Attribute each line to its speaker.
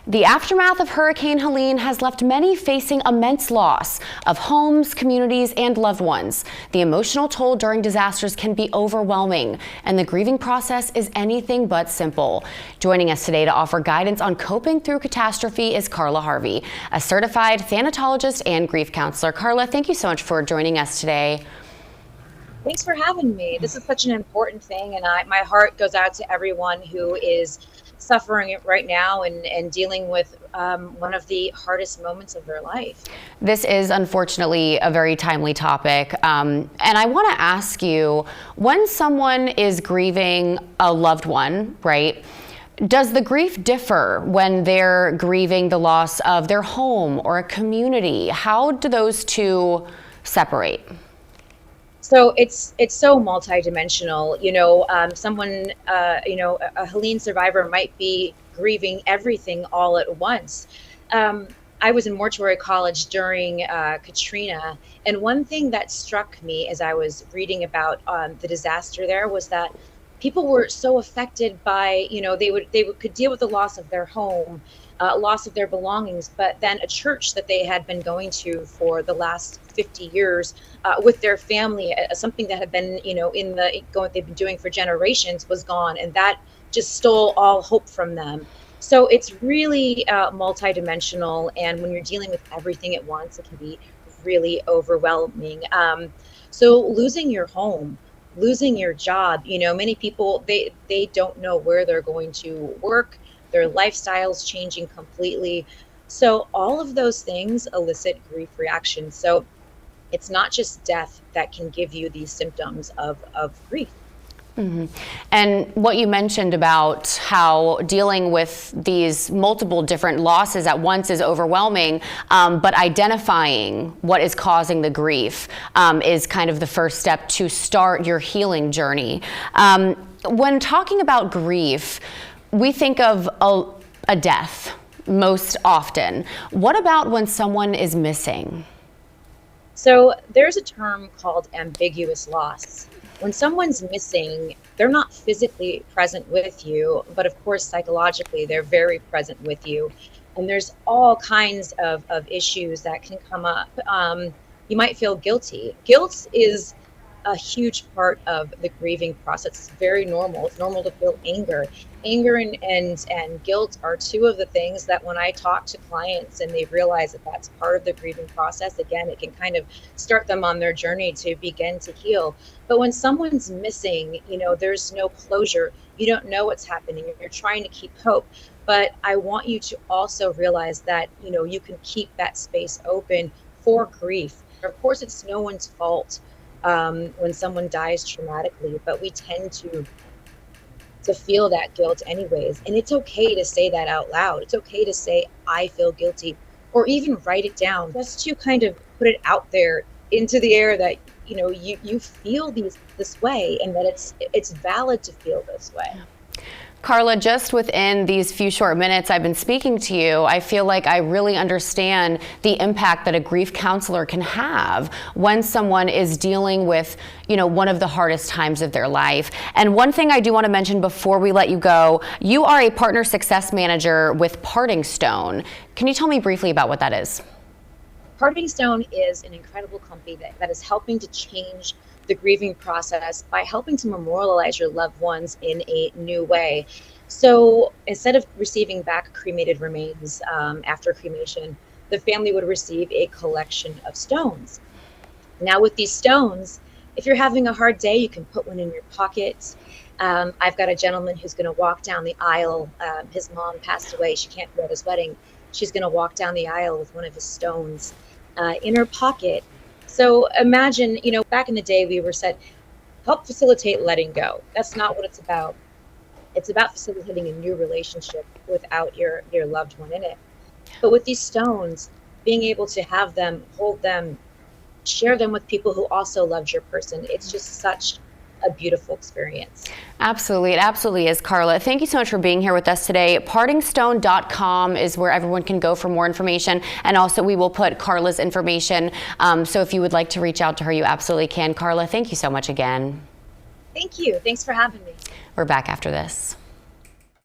Speaker 1: The aftermath of Hurricane Helene has left many facing immense loss of homes, communities, and loved ones. The emotional toll during disasters can be overwhelming, and the grieving process is anything but simple. Joining us today to offer guidance on coping through catastrophe is Carla Harvey, a certified thanatologist and grief counselor. Carla, thank you so much for joining us today.
Speaker 2: Thanks for having me. This is such an important thing, and my heart goes out to everyone who is suffering it right now and dealing with one of the hardest moments of their life.
Speaker 1: This is unfortunately a very timely topic. And I want to ask you, when someone is grieving a loved one, right? Does the grief differ when they're grieving the loss of their home or a community? How do those two separate?
Speaker 2: So it's so multidimensional. Someone, a Helene survivor might be grieving everything all at once. I was in mortuary college during Katrina, and one thing that struck me as I was reading about the disaster there was that people were so affected by, they could deal with the loss of their home, loss of their belongings, but then a church that they had been going to for the last 50 years with their family, something that had been, they've been doing for generations, was gone, and that just stole all hope from them. So it's really multidimensional, and when you're dealing with everything at once, it can be really overwhelming. So losing your home, losing your job, many people, they don't know where they're going to work. Their lifestyle's changing completely. So all of those things elicit grief reactions. So it's not just death that can give you these symptoms of grief.
Speaker 1: Mm-hmm. And what you mentioned about how dealing with these multiple different losses at once is overwhelming, but identifying what is causing the grief is kind of the first step to start your healing journey. When talking about grief, we think of a death most often. What about when someone is missing?
Speaker 2: So there's a term called ambiguous loss. When someone's missing, they're not physically present with you, but of course, psychologically, they're very present with you. And there's all kinds of issues that can come up. You might feel guilty. Guilt is a huge part of the grieving process. It's very normal. It's normal to feel anger. Anger and guilt are two of the things that when I talk to clients and they realize that that's part of the grieving process, again, it can kind of start them on their journey to begin to heal. But when someone's missing, there's no closure. You don't know what's happening. You're trying to keep hope. But I want you to also realize that, you can keep that space open for grief. Of course, it's no one's fault when someone dies traumatically, but we tend to feel that guilt anyways. And it's okay to say that out loud. It's okay to say, I feel guilty, or even write it down, just to kind of put it out there into the air that, you feel this way, and that it's valid to feel this way.
Speaker 1: Carla, just within these few short minutes I've been speaking to you, I feel like I really understand the impact that a grief counselor can have when someone is dealing with, one of the hardest times of their life. And one thing I do want to mention before we let you go, you are a partner success manager with Parting Stone. Can you tell me briefly about what that is?
Speaker 2: Parting Stone is an incredible company that is helping to change the grieving process by helping to memorialize your loved ones in a new way. So instead of receiving back cremated remains after cremation, the family would receive a collection of stones. Now with these stones, if you're having a hard day, you can put one in your pocket. I've got a gentleman who's going to walk down the aisle. His mom passed away. She can't be at his wedding. She's going to walk down the aisle with one of his stones in her pocket. So imagine, back in the day we were said, help facilitate letting go. That's not what it's about. It's about facilitating a new relationship without your loved one in it. But with these stones, being able to have them, hold them, share them with people who also loved your person, it's just such a beautiful experience.
Speaker 1: Absolutely. It absolutely is, Carla. Thank you so much for being here with us today. Partingstone.com is where everyone can go for more information. And also we will put Carla's information. So if you would like to reach out to her, you absolutely can. Carla, thank you so much again.
Speaker 2: Thank you. Thanks for having me.
Speaker 1: We're back after this.